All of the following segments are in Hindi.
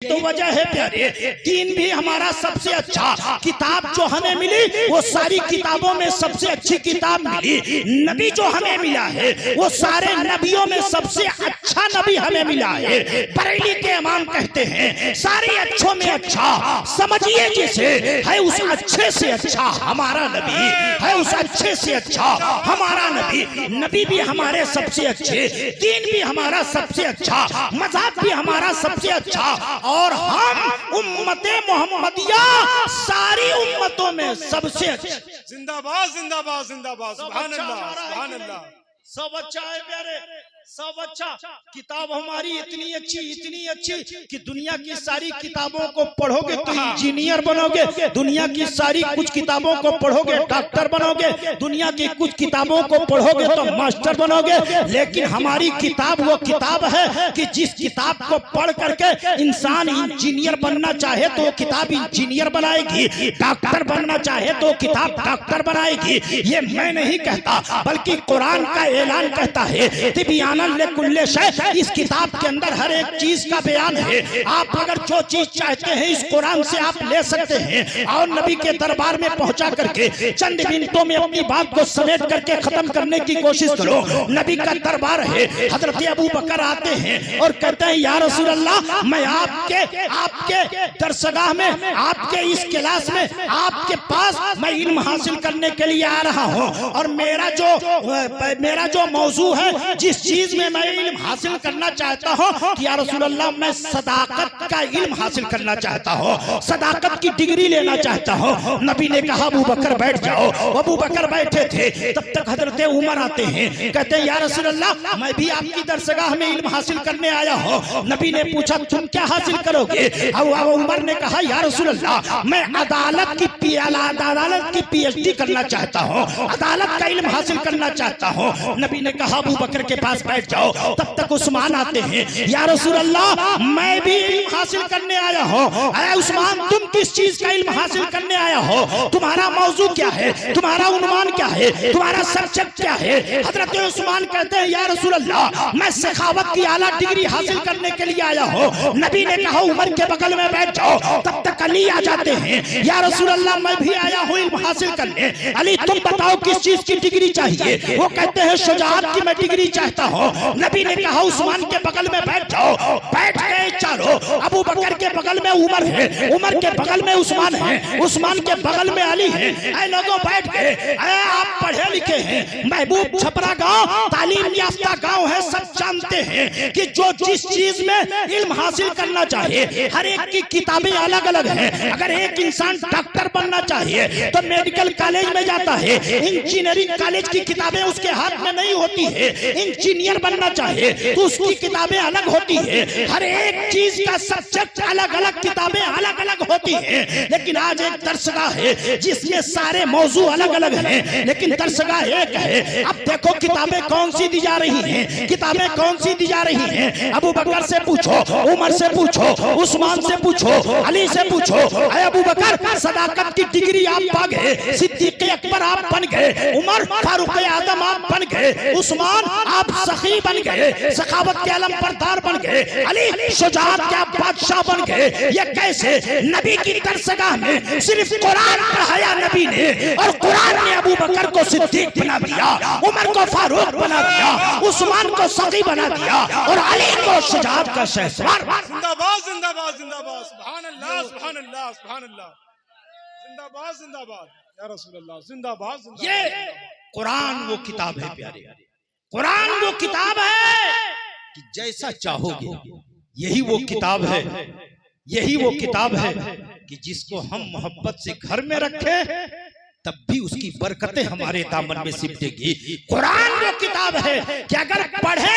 तो वजह है प्यारे, दीन भी हमारा सबसे अच्छा, किताब जो हमें मिली वो सारी किताबों में सबसे अच्छी किताब मिली। नबी जो हमें मिला है वो सारे नबियों में सबसे अच्छा नबी हमें मिला है। बरेली के इमाम कहते हैं सारे अच्छों में अच्छा समझिए जिसे है उस अच्छे से अच्छा हमारा नबी है, उस अच्छे से अच्छा हमारा नबी। नबी भी हमारे सबसे अच्छे, दीन भी हमारा सबसे अच्छा, मज़हब भी हमारा सबसे अच्छा, और हम उम्मते मोहम्मदिया सारी उम्मतों में सबसे अच्छे। जिंदाबाद जिंदाबाद जिंदाबाद, सुभान अल्लाह सुभान अल्लाह। सब अच्छा है प्यारे, सब अच्छा। किताब हमारी इतनी अच्छी कि दुनिया की सारी किताबों को पढ़ोगे तो इंजीनियर बनोगे, दुनिया की सारी कुछ किताबों को पढ़ोगे डॉक्टर बनोगे, दुनिया की कुछ किताबों को पढ़ोगे तो मास्टर बनोगे। लेकिन हमारी किताब वो किताब है कि जिस किताब को पढ़ करके इंसान इंजीनियर बनना चाहे तो किताब इंजीनियर बनाएगी, डॉक्टर बनना चाहे तो किताब डॉक्टर बनाएगी। ये मैं नहीं कहता बल्कि कुरान का ऐलान कहता है, इस किताब के अंदर हर एक चीज का बयान है। आप अगर जो चीज चाहते हैं इस कुरान से आप ले सकते हैं, और नबी के दरबार में पहुंचा करके चंद मिनटों में अपनी बात को समेट करके खत्म करने की कोशिश करो। नबी का दरबार है, हजरत अबू बकर आते हैं और कहते हैं या रसूल अल्लाह, मैं आपके दरसगाह में, आपके इस क्लास में, आपके पास मैं इल्म हासिल करने के लिए आ रहा हूँ, और मेरा जो मौजू है, जिस चीज में मैं इल्म हासिल करना चाहता हूँ कि या रसूल अल्लाह मैं सदाकत का इल्म हासिल करना चाहता हूँ, सदाकत की डिग्री लेना चाहता हूँ। नबी ने कहा अबू बकर बैठ जाओ। अबू बकर बैठे थे, तब तक हजरत उमर आते हैं, कहते हैं या रसूल अल्लाह मैं भी आपकी दरसगाह में इल्म हासिल करने आया हूँ। नबी ने पूछा तुम क्या हासिल करोगे? उमर ने कहा या रसूल अल्लाह मैं अदालत की पीएचडी करना चाहता हूँ, अदालत का इल्म हासिल करना चाहता हूँ। नबी ने कहा अबू बकर के पास बैठ जाओ। तब तक उस्मान आते हैं, या रसूल अल्लाह मैं भी इल्म हासिल करने आया हूँ। अरे उस्मान तुम किस चीज का इल्म हासिल करने आया हो? तुम्हारा मौजू क्या है? तुम्हारा उन्वान क्या है? तुम्हारा सब्जेक्ट क्या है? हजरत उस्मान कहते हैं या रसूल अल्लाह मैं सखावत की आला डिग्री हासिल करने के लिए आया हूँ। नबी ने कहा उमर के बगल में बैठ जाओ। तब तक अली आ जाते हैं, या रसूल अल्लाह मैं भी आया हूँ इल्म हासिल करने। अली तुम बताओ किस चीज की डिग्री चाहिए? वो कहते हैं शुजाअत की मैं डिग्री चाहता हूँ। नबी ने कहा उस्मान के बगल में बैठ जाओ। बैठ गए चारों। अबू बकर के बगल में उमर है, उमर के बगल में उस्मान है, उस्मान के बगल में अली है। ऐ लोगों बैठ गए। आप पढ़े लिखे हैं, महबूब छपरा गांव तालीम याफ्ता गांव है, सब जानते हैं कि जो जिस चीज में इल्म हासिल करना चाहिए हर एक की किताबें अलग अलग हैं। अगर एक इंसान डॉक्टर बनना चाहिए तो मेडिकल कॉलेज में जाता है, इंजीनियरिंग कॉलेज की किताबें उसके हाथ में नहीं होती है। इंजीनियर बनना चाहिए तो उसकी किताबें अलग होती है। हर एक चीज का सब्जेक्ट अलग अलग, किताबें अलग अलग होती है। लेकिन आज एक दरसगाह है जिसमें सारे मौजू अलग अलग हैं, लेकिन दरसगाह एक है। अब देखो किताबें कौन सी दी जा रही हैं, किताबें कौन सी दी जा रही हैं। अबू बकर से पूछो, उमर से पूछो, उस्मान से पूछो, अली से पूछो। अरे अबू बकर सदाकत की डिग्री आप पा गए, सिद्दीक़ अकबर आप बन गए, उमर फारूक आजम आप बन गए, उस्मान आप सखी बन गए, सखावत के आलम बरदार बन गए, अली शुजाअत के बादशाह बन गए। ये कैसे? नबी की दरसगाह में सिर्फ कुरान पढ़ाया नबी ने, और कुरान ने अबू बकर को सिद्दीक बना दिया, उमर को फारूक बना दिया, उस्मान को सखी बना दिया, और अली को शुजाअत का शहसवार। जिंदाबाद जिंदाबाद जिंदाबाद, सुभान अल्लाह सुभान अल्लाह सुभान अल्लाह, जिंदाबाद जिंदाबाद या रसूल अल्लाह, जिंदाबाद जिंदाबाद। ये कुरान वो किताब है प्यारे, कुरान वो किताब है कि जैसा चाहोगे। यही वो किताब है, यही वो किताब है कि जिसको हम मोहब्बत से घर में रखें तब भी उसकी बरकतें हमारे दामन में सिमटेगी। कुरान वो किताब है कि अगर पढ़े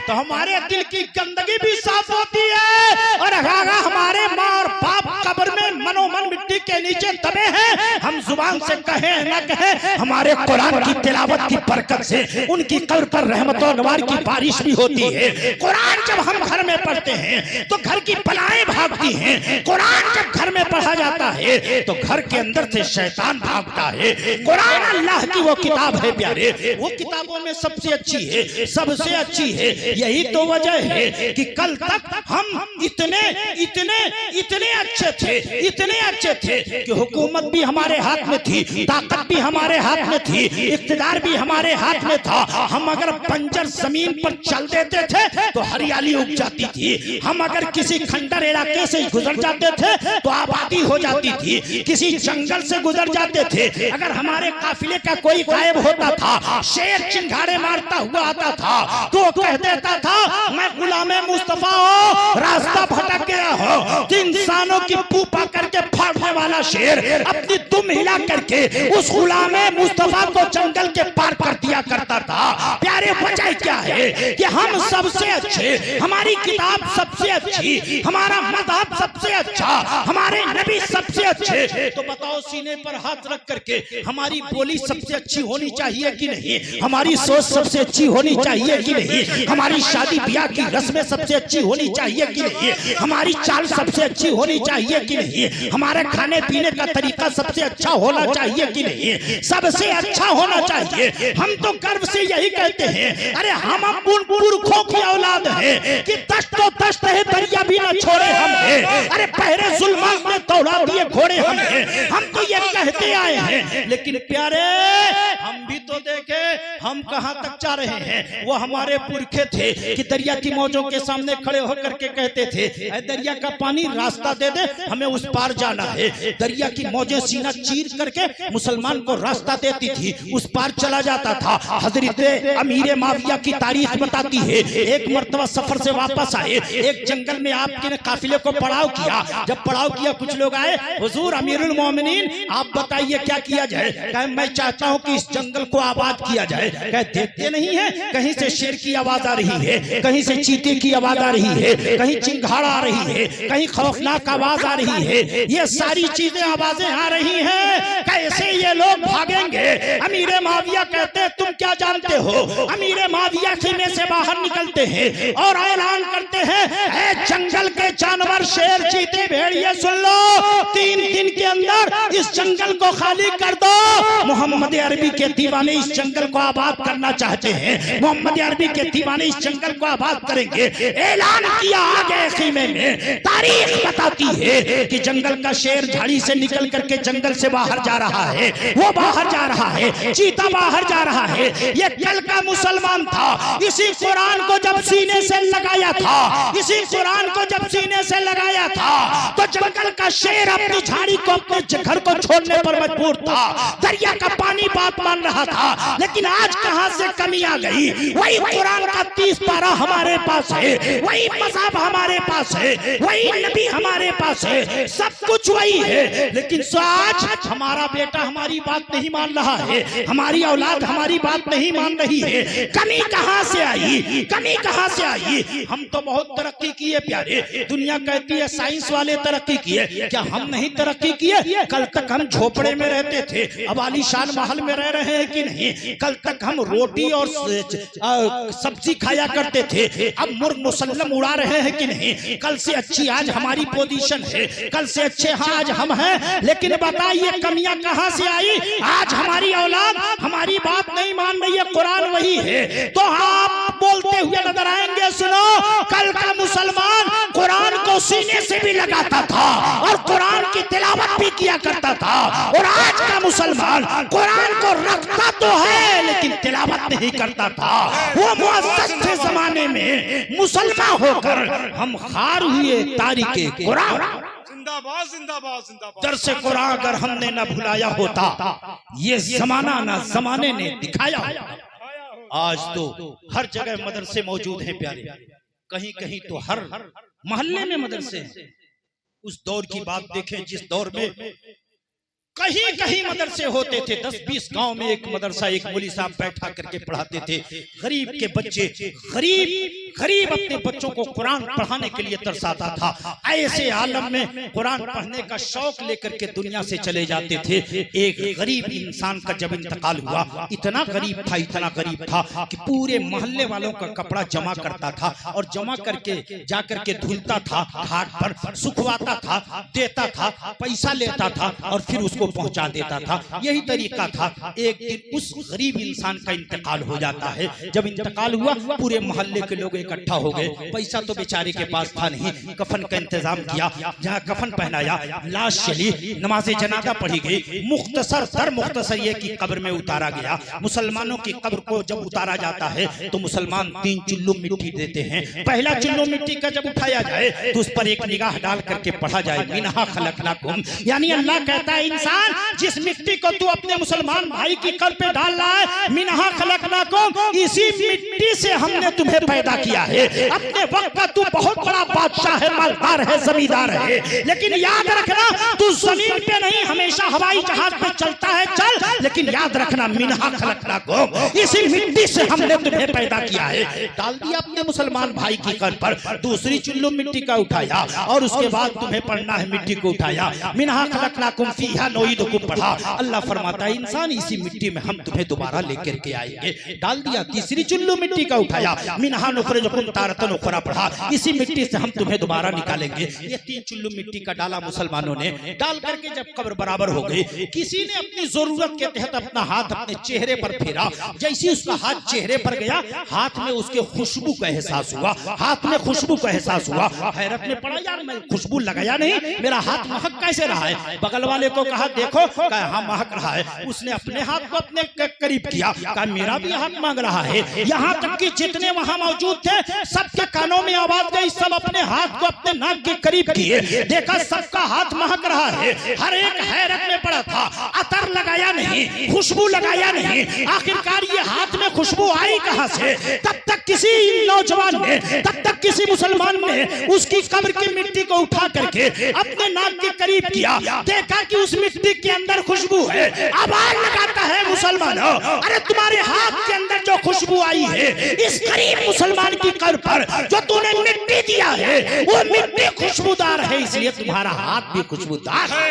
तो हमारे दिल की गंदगी भी साफ होती है, और अगर हमारे माँ और बाप कब्र में मनोमन मिट्टी के नीचे दबे हैं, हम जुबान से कहें न कहें, हमारे कुरान की तिलावत की बरकत से उनकी कब्र पर रहमत और नवार की बारिश भी होती है। कुरान जब हम घर में पढ़ते हैं तो घर की बलाएं भाग भागती हैं। कुरान जब घर में पढ़ा जाता है तो घर के अंदर से शैतान भागता है। कुरान अल्लाह की वो किताब है प्यारे, वो किताबों में सबसे अच्छी है, सबसे अच्छी है। यही तो वजह है कि कल तक हम इतने इतने इतने अच्छे थे, इतने अच्छे थे कि हुकूमत भी हमारे हाथ में थी, ताकत भी हमारे हाथ में थी, इख्तिदार भी हमारे हाथ में था। हम अगर बंजर जमीन पर चल देते थे तो हरियाली उग जाती थी। हम अगर किसी खंडर इलाके से गुजर जाते थे तो आबादी हो जाती थी। किसी जंगल से गुजर जाते थे, अगर हमारे काफिले का कोई गायब होता था, शेर चिंगारे मारता हुआ आता था तो कह देता था मैं गुलामे मुस्तफा हो, रास्ता भटक गया हो। तो इंसानों की पूपा करके फाड़ने वाला शेर अपनी दुम हिला करके उस गुलामे मुस्तफा को जंगल के पार कर दिया करता था। प्यारे वजह क्या है कि हम सबसे अच्छे, हमारी किताब सबसे अच्छी, हमारा मज़हब सबसे अच्छा, हमारे नबी सबसे अच्छे। तो बताओ सीने पर हाथ रख करके हमारी बोली सबसे अच्छी होनी चाहिए कि नहीं? हमारी सोच सबसे अच्छी होनी चाहिए कि नहीं? हमारी शादी ब्याह की रस्में सबसे अच्छी होनी चाहिए कि नहीं? हमारी चाल सबसे अच्छी होनी चाहिए कि नहीं? हमारे खाने पीने का तरीका सबसे अच्छा होना चाहिए कि नहीं? सबसे अच्छा होना चाहिए। हम तो गर्व से यही कहते हैं, अरे हम पुरखों की औलाद है कि दश्त तो दश्त है, दरिया भी न छोड़े हम है। अरे पहरे जुल्मात में दौड़ा दिए घोड़े हम है। हम तो ये कहते आए हैं, लेकिन प्यारे हम भी तो देखे हम कहां तक जा रहे हैं। वो हमारे पुरखे थे कि दरिया की मौजों के सामने खड़े होकर के कहते थे, ऐ दरिया का पानी रास्ता दे दे, हमें उस पार जाना है। दरिया की मौजें सीना चीर करके मुसलमान को रास्ता देती थी, उस पार चला जाता था। हजरत अमीर माविया की तारीख बताती है, एक मर्तबा सफर से वापस आए, एक जंगल में आपके काफिले को पड़ाव किया। जब पड़ाव किया कुछ लोग आए, हुजूर अमीरुल मोमिनीन आप बताइए क्या किया जाए? कहे मैं चाहता हूं कि इस जंगल को आबाद किया जाए। कहे देखते नहीं है कहीं से शेर की आवाज आ रही है, कहीं से चीते की आवाज आ रही है, कहीं चिंगाड़ा आ रही है, कहीं खौफनाक आवाज आ रही है, ये सारी चीजें आवाजें आ रही हैं, कैसे ये लोग भागेंगे? अमीर माविया कहते हैं तुम क्या जानते हो? अमीर माविया खेमे से बाहर निकलते हैं और ऐलान करते हैं, ऐ जंगल के जानवर शेर चीते भेड़िए सुन लो, 3 दिन के अंदर इस जंगल को खाली कर दो। मोहम्मद अरबी के दीवाने इस जंगल को आबाद करना चाहते हैं, मोहम्मद अरबी के दीवाने इस जंगल को आबाद करेंगे। ऐलान किया आगे खीमे में। तारीख बताती है कि जंगल का शेर झाड़ी से निकल करके जंगल से बाहर जा रहा है, वो बाहर जा रहा है, चीता बाहर जा रहा है। ये कल का मुसलमान था, इसी कुरान को जब सीने से लगाया था, इसी कुरान को जब सीने से लगाया था तो जंगल का शेर अपनी झाड़ी को अपने घर को छोड़ने पर मजबूर था। दरिया का पानी बात मान रहा था, लेकिन आज कहां से कमी आ गई? वही कुरान का 30 पारा हमारे पास है, वही मज़हब हमारे पास है, वही नबी हमारे पास है, सब कुछ वही है। लेकिन आज हमारा बेटा हमारी बात नहीं मान रहा है, हमारी औलाद हमारी बात नहीं मान रही है। कमी कहां से आई? कमी कहां से आई? हम तो बहुत तरक्की किए प्यारे, दुनिया कहती है साइंस वाले तरक्की किए, क्या हम नहीं तरक्की किए? कल तक हम झोपड़े में रहते थे, अब आलीशान महल में रह रहे हैं कि नहीं? कल तक हम रोटी और सब्जी खाया करते थे, अब मुर्ग मुसल्लम उड़ा रहे हैं कि नहीं? कल से अच्छी आज हमारी पोजीशन है, कल से अच्छे हाँ आज हम हैं। लेकिन बताइए कमियां कहां से आई? आज हमारी औलाद हमारी बात नहीं मान रही है, कुरान वही है। तो आप बोलते हुए नजर आएंगे, सुनो कल का मुसलमान कुरान को सीने से भी लगाता था और कुरान की तिलावत भी किया करता था, और आज का मुसलमान कुरान को रखता तो है लेकिन तिलावत नहीं करता था। वो मुअज़्ज़ज़ थे जमाने में, मुसलमान होकर हम खार हुए तारीके कुरान। जिंदाबाद जिंदाबाद जिंदाबाद। दर्से कुरान अगर हमने न भुलाया होता, ये जमाना न जमाने ने दिखाया होता। आज तो हर जगह मदरसे मौजूद हैं प्यारे, कहीं कहीं तो हर मोहल्ले में मदरसे हैं। उस दौर की बात देखें जिस दौर में कहीं कहीं मदरसे होते थे, 10-20 गांव में एक मदरसा, एक मौलवी साहब बैठा करके पढ़ाते थे। गरीब के बच्चे, गरीब अपने बच्चों को कुरान पढ़ाने के लिए तरसाता था। ऐसे आलम में कुरान पढ़ने का शौक लेकर के दुनिया से चले जाते थे। एक गरीब इंसान का जब इंतकाल हुआ, इतना गरीब था कि पूरे मोहल्ले वालों का कपड़ा जमा करता था और जमा करके जाकर के धुलता था, घाट पर सुखवाता था, देता था, पैसा लेता था और फिर उसको पहुंचा देता था। यही तरीका था। एक दिन उस गरीब इंसान का इंतकाल हो जाता है। जब इंतकाल हुआ, पूरे मोहल्ले के लोग इकट्ठा हो गए। पैसा तो बेचारे के पास था नहीं, कफन का इंतजाम किया, जहाँ कफन पहनाया, लाश चली, नमाज जनाजा पढ़ी गई। मुख्तसर ये कि कब्र में उतारा गया। मुसलमानों की कब्र को जब उतारा जाता है तो मुसलमान 3 चुल्लू मिट्टी देते हैं। पहला चुल्लू मिट्टी का जब उठाया जाए तो उस पर एक निगाह डाल करके पढ़ा जाए, मिनहा खलकनाकुम। यानी अल्लाह कहता है, इंसान जिस मिट्टी को तू अपने मुसलमान भाई की कब्र पे डाल रहा है, मिनहा खलकनाकुम, इसी मिट्टी से हमने तुम्हें पैदा किया है। अपने वक्त का तू बहुत बड़ा बादशाह है, मालदार है, जमींदार है, लेकिन याद रखना तू जमीन पे नहीं, हमेशा हवाई जहाज पे चलता है, चल, लेकिन याद रखना मिनहा खलकनाकुम, इसी मिट्टी से हमने तुम्हें पैदा किया है। डाल दिया अपने मुसलमान भाई की कब्र पर, दूसरी चुल्लू मिट्टी का उठाया और उसके बाद तुम्हें पढ़ना है, मिट्टी को उठाया, मिनहा खलकनाकुम फीहा नुईदुकुम पढ़ा। अल्लाह फरमाता है, इंसान इसी मिट्टी में हम तुम्हें दोबारा लेकर के आएंगे। डाल दिया तीसरी चुल्लू मिट्टी का उठाया, मिनहा नुखरिजुकुम तारतन उखरा पढ़ा, इसी मिट्टी से हम तुम्हें दोबारा निकालेंगे। ये 3 चुल्लू मिट्टी का डाला मुसलमानों ने। डाल करके जब कब्र बराबर हो गई, किसी ने अपनी जरूरत के तहत अपना हाथ अपने चेहरे पर फेरा। जैसे उसका हाथ चेहरे पर गया, हाथ में उसके खुशबू का एहसास हुआ, हाथ में खुशबू का एहसास हुआ। हैरत में पड़ा, यार मैं खुशबू लगाया नहीं, मेरा हाथ महक कैसे रहा है? बगल वाले को कहा, देखो, कहा हाँ महक रहा है। उसने अपने हाथ को अपने करीब किया, कहा मेरा भी हाथ मांग रहा है। यहाँ तक कि जितने वहां मौजूद थे, सबके कानों में आवाज गई, सब अपने हाथ को अपने नाक के करीब किए। देखा सबका हाथ महक रहा है। हर एक हैरत में पड़ा था। अतर लगाया नहीं, खुशबू लगाया नहीं, आखिरकार ये हाथ में खुशबू आई कहां से? तब तक किसी नौजवान ने, तब तक किसी मुसलमान ने उसकी कब्र की मिट्टी को उठा करके अपने नाक के करीब किया। देखा कि उस मिट्टी के अंदर खुशबू है। आवाज लगाता है, मुसलमानों, अरे तुम्हारे हाथ के अंदर जो खुशबू आई है, इस गरीब मुसलमान की कब्र पर जो तूने मिट्टी दिया है, वो मिट्टी खुशबूदार है, इसलिए तुम्हारा हाथ भी खुशबूदार है।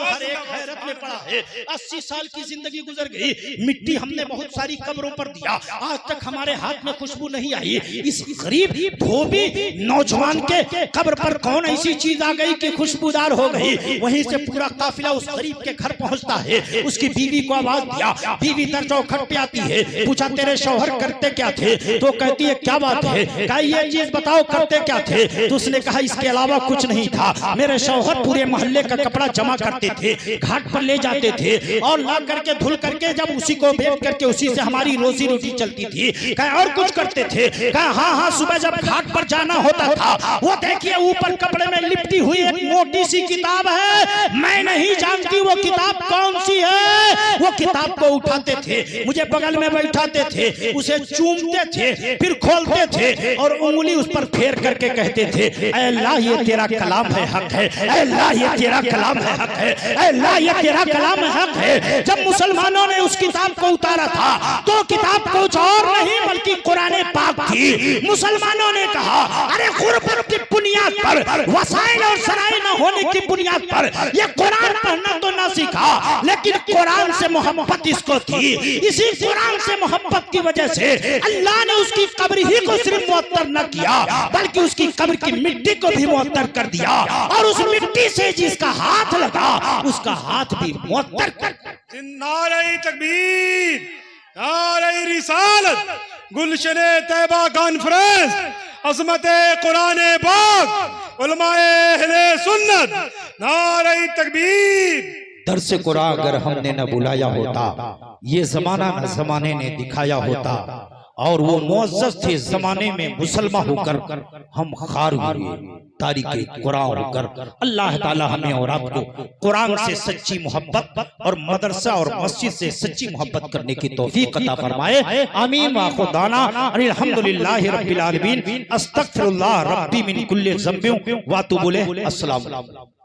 हर एक हैरत में पड़ा है। 80 साल की जिंदगी गुजर गई, मिट्टी हमने बहुत सारी कब्रों पर दिया, आज तक हमारे हाथ में खुशबू नहीं आई। इस गरीब धोबी नौजवान के कब्र पर कौन ऐसी चीज आ गई कि खुशबूदार हो गई? वहीं से पूरा काफिला उस गरीब के घर पहुंचता है। उसकी बीवी को आवाज दिया, बीवी दर चौखट पे आती है, पूछा तेरे शौहर करते क्या थे? तो कहती है क्या बात है? कहा ये चीज बताओ करते क्या थे? तो उसने कहा इसके अलावा कुछ नहीं था, मेरे शौहर पूरे मोहल्ले का कपड़ा जमा करते थे, घाट पर ले जाते थे और ला करके धुल करके जब उसी को बेच करके उसी से हमारी रोजी रोटी चलती थी। कहा और कुछ करते थे? कहा हाँ, सुबह जब घाट पर जाना होता था, वो देखिए ऊपर कपड़े में लिपटी हुई एक मोटी सी किताब है, मैं नहीं जानती वो किताब कौन सी है। वो किताब को उठाते थे, मुझे बगल में बैठाते थे, उसे चूमते थे, फिर खोलते थे और उंगली उस पर फेर करके कहते थे, ऐ अल्लाह ये तेरा कलाम है, हक है, ऐ अल्लाह ये तेरा कलाम है, हक है, ऐ अल्लाह ये तेरा कलाम है, हक है। जब मुसलमानों ने उस किताब को उतारा था तो किताब कुछ और नहीं बल्कि कुरान पाक थी। मुसलमानों ने कहा, अरे गुर्बत की बुनियाद पर, वसाइल और सराय न होने की बुनियाद पर ये कुरान पढ़ना तो ना सीखा, लेकिन कुरान से मोहब्बत इसको थी। इसी कुरान से मोहब्बत की वजह से अल्लाह ने उसकी कब्र ही को सिर्फ मुअत्तर न किया, बल्कि उसकी कब्र की मिट्टी को भी मुअत्तर कर दिया और उस मिट्टी से जिसका हाथ लगा उसका हाथ भी मुअत्तर कर। नारे तकबीर, नारे रिसालत, गुलशने तैयबा कॉन्फ्रेंस, अज़मते कुरान पाक, उलमाए अहले सुन्नत, नारे तकबीर। दर्स कुरान अगर हमने न बुलाया होता, ये जमाना न जमाने ने दिखाया होता, और वो मुअज़्ज़ज़ थे जमाने में मुसलमान होकर हम खार हुए तारीके कुरान होकर। अल्लाह ताला हमें और आपको कुरान से सच्ची मोहब्बत और मदरसा और मस्जिद से सच्ची मोहब्बत करने की तौफीक अता फरमाए। आमीन व खुदाना अल्हम्दुलिल्लाहि रब्बिल आलमीन। अस्तगफिरुल्लाह रब्बी मिन कुल्ली ज़ंबिन व अतूबु इलैह। अस्सलाम वालेकुम।